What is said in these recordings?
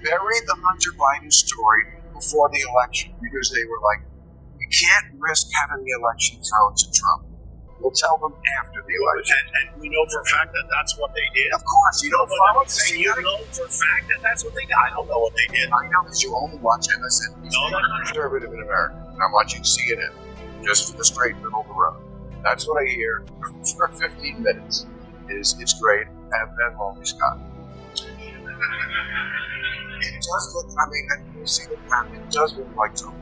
buried the Hunter Biden story before the election because they were like, we can't risk having the election thrown to Trump. We'll tell them after the election. And we know for a fact that that's what they did. Of course, you don't follow the You know for a fact that that's what they did. I don't know what they did. I know because you only watch MSNBC. No. I'm conservative in America, and I'm watching CNN just for the straight middle of the road. That's what I hear for 15 minutes. It's great, and then Lonely Scott. It does look, I mean, you see the pattern, it does look like something.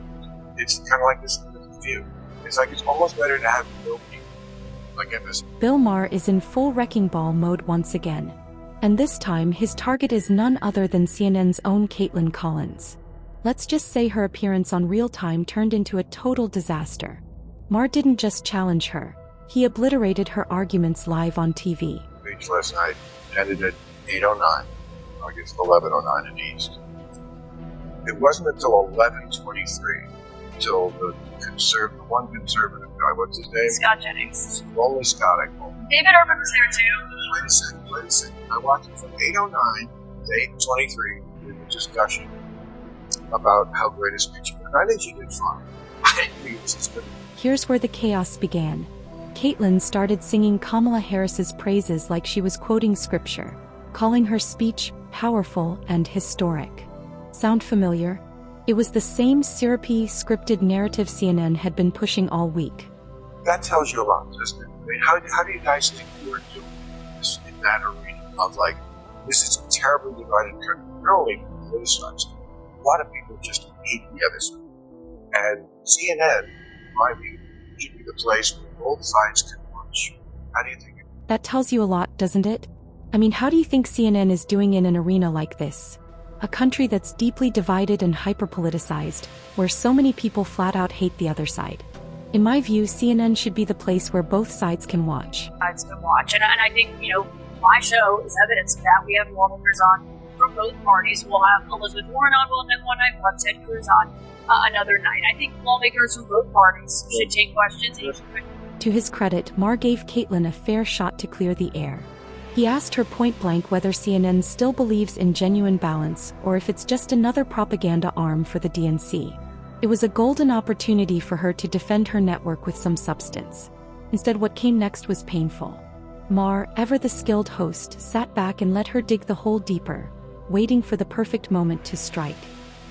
It's kind of like this view. It's like it's almost better to have no people, like in this. Bill Maher is in full wrecking ball mode once again. And this time his target is none other than CNN's own Caitlin Collins. Let's just say her appearance on Real Time turned into a total disaster. Maher didn't just challenge her, he obliterated her arguments live on TV. Speech last night ended at 8:09. I guess 11:09 in the East. It wasn't until 11:23 until the one conservative guy, what's his name? Scott Jennings. Lonely Scott, I call him. David Urban was there too. Wait a second. I watched it from 8:09 to 8:23. We were just gushing about how great a speech was. I think she did fine. I think this is good. Here's where the chaos began. Caitlin started singing Kamala Harris's praises like she was quoting scripture, calling her speech powerful and historic. Sound familiar? It was the same syrupy, scripted narrative CNN had been pushing all week. That tells you a lot, doesn't it? I mean, how do you guys think you were doing this in that arena of like, this is a terribly divided country, not only on both sides, a lot of people just hate the other side. And CNN, in my view, should be the place where both sides can watch. How do you think? That tells you a lot, doesn't it? I mean, how do you think CNN is doing in an arena like this? A country that's deeply divided and hyper-politicized, where so many people flat out hate the other side. In my view, CNN should be the place where both sides can watch. And I think, my show is evidence of that. We have lawmakers on from both parties. We'll have Elizabeth Warren on one night, we'll have Ted Cruz on another night. I think lawmakers from both parties should take questions. To his credit, Maher gave Caitlin a fair shot to clear the air. He asked her point-blank whether CNN still believes in genuine balance or if it's just another propaganda arm for the DNC. It was a golden opportunity for her to defend her network with some substance. Instead, what came next was painful. Maher, ever the skilled host, sat back and let her dig the hole deeper, waiting for the perfect moment to strike.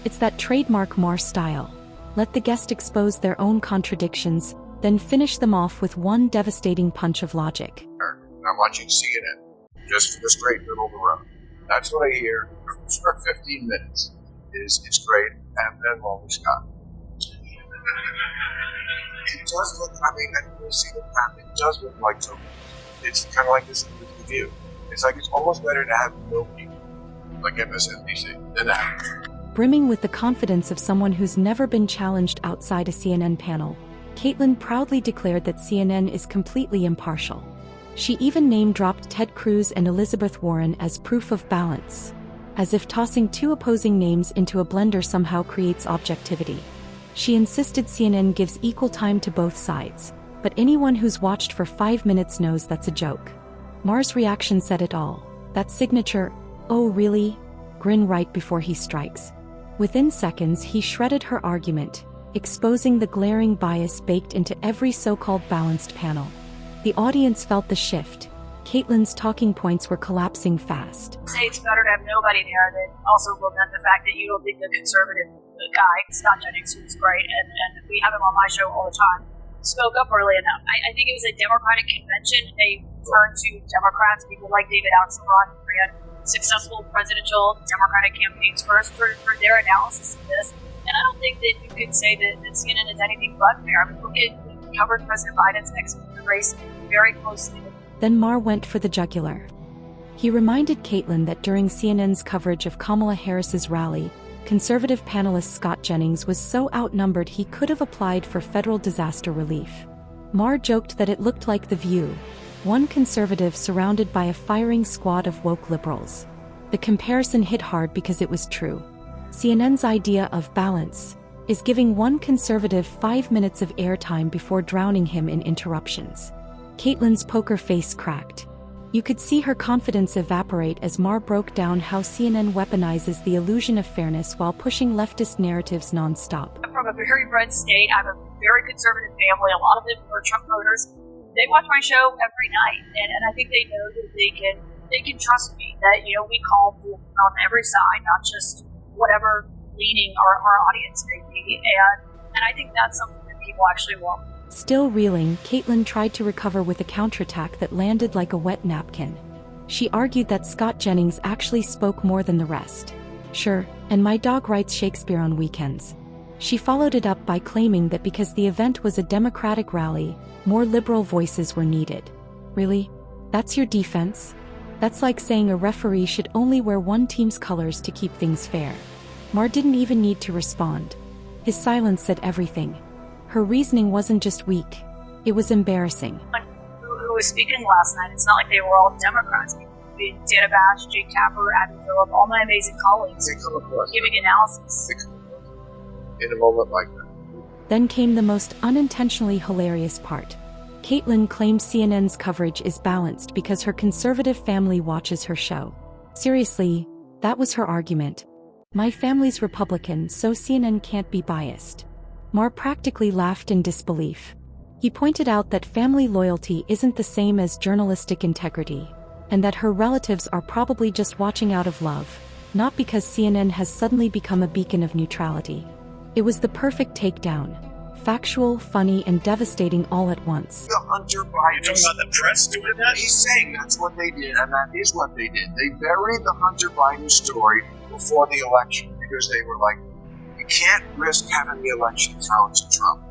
It's that trademark Maher style. Let the guest expose their own contradictions, then finish them off with one devastating punch of logic. I'm watching CNN just for the straight middle of the road. That's what I hear for 15 minutes. It's great, and then Lonely Scott. It does look, I mean, you see the pattern, it does look like something. It's kind of like this view. It's like it's almost better to have no people, like MSNBC, than that. Brimming with the confidence of someone who's never been challenged outside a CNN panel, Caitlin proudly declared that CNN is completely impartial. She even name-dropped Ted Cruz and Elizabeth Warren as proof of balance, as if tossing two opposing names into a blender somehow creates objectivity. She insisted CNN gives equal time to both sides, but anyone who's watched for 5 minutes knows that's a joke. Maher's reaction said it all, that signature, "Oh really?" grin right before he strikes. Within seconds he shredded her argument, exposing the glaring bias baked into every so-called balanced panel. The audience felt the shift. Caitlin's talking points were collapsing fast. Say it's better to have nobody there that also lament the fact that you don't think the conservative guy, Scott Jennings, who's great, and we have him on my show all the time, spoke up early enough. I think it was a Democratic convention. They turned to Democrats, people like David Axelrod, who ran successful presidential Democratic campaigns first for their analysis of this. And I don't think that you could say that CNN is anything but fair. I mean, look at, we covered President Biden's exit race very closely. Then Maher went for the jugular. He reminded Caitlin that during CNN's coverage of Kamala Harris's rally, conservative panelist Scott Jennings was so outnumbered he could have applied for federal disaster relief. Maher joked that it looked like The View, one conservative surrounded by a firing squad of woke liberals. The comparison hit hard because it was true. CNN's idea of balance is giving one conservative 5 minutes of airtime before drowning him in interruptions. Caitlin's poker face cracked. You could see her confidence evaporate as Maher broke down how CNN weaponizes the illusion of fairness while pushing leftist narratives nonstop. From a very red state, I have a very conservative family. A lot of them are Trump voters. They watch my show every night, and I think they know that they can trust me. That we call on every side, not just whatever leaning our audience may be, and I think that's something that people actually want. Still reeling, Caitlyn tried to recover with a counterattack that landed like a wet napkin. She argued that Scott Jennings actually spoke more than the rest. Sure, and my dog writes Shakespeare on weekends. She followed it up by claiming that because the event was a Democratic rally, more liberal voices were needed. Really? That's your defense? That's like saying a referee should only wear one team's colors to keep things fair. Maher didn't even need to respond. His silence said everything. Her reasoning wasn't just weak, it was embarrassing. Who was speaking last night? It's not like they were all Democrats. Dana Bash, Jake Tapper, Abby Phillip, all my amazing colleagues giving analysis. In a moment like that. Then came the most unintentionally hilarious part. Caitlyn claimed CNN's coverage is balanced because her conservative family watches her show. Seriously, that was her argument. My family's Republican, so CNN can't be biased. Maher practically laughed in disbelief. He pointed out that family loyalty isn't the same as journalistic integrity, and that her relatives are probably just watching out of love, not because CNN has suddenly become a beacon of neutrality. It was the perfect takedown. Factual, funny, and devastating all at once. The Hunter Biden. You're talking about the press doing that? He's saying that's what they did, and that is what they did. They buried the Hunter Biden story before the election because they were like, you can't risk having the election thrown to Trump.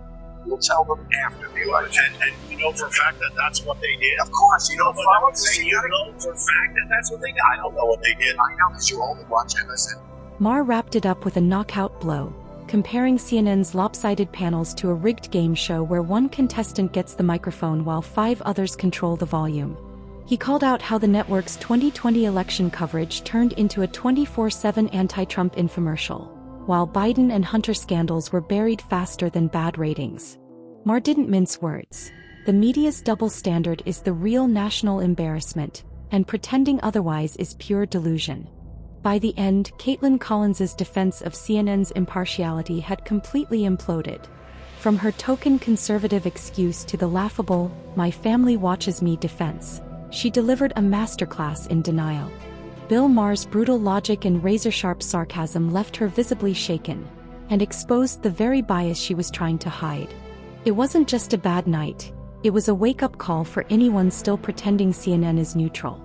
We'll tell them after the election. And you know for a fact that that's what they did? Of course, you know, But I'm saying you know for a fact that that's what they did. I don't know what they did. I know because you only watch MSN. Maher wrapped it up with a knockout blow, comparing CNN's lopsided panels to a rigged game show where one contestant gets the microphone while 5 others control the volume. He called out how the network's 2020 election coverage turned into a 24/7 anti-Trump infomercial, while Biden and Hunter scandals were buried faster than bad ratings. Maher didn't mince words. The media's double standard is the real national embarrassment, and pretending otherwise is pure delusion. By the end, Caitlyn Collins's defense of CNN's impartiality had completely imploded. From her token conservative excuse to the laughable, "my family watches me" defense, she delivered a masterclass in denial. Bill Maher's brutal logic and razor-sharp sarcasm left her visibly shaken, and exposed the very bias she was trying to hide. It wasn't just a bad night, it was a wake-up call for anyone still pretending CNN is neutral.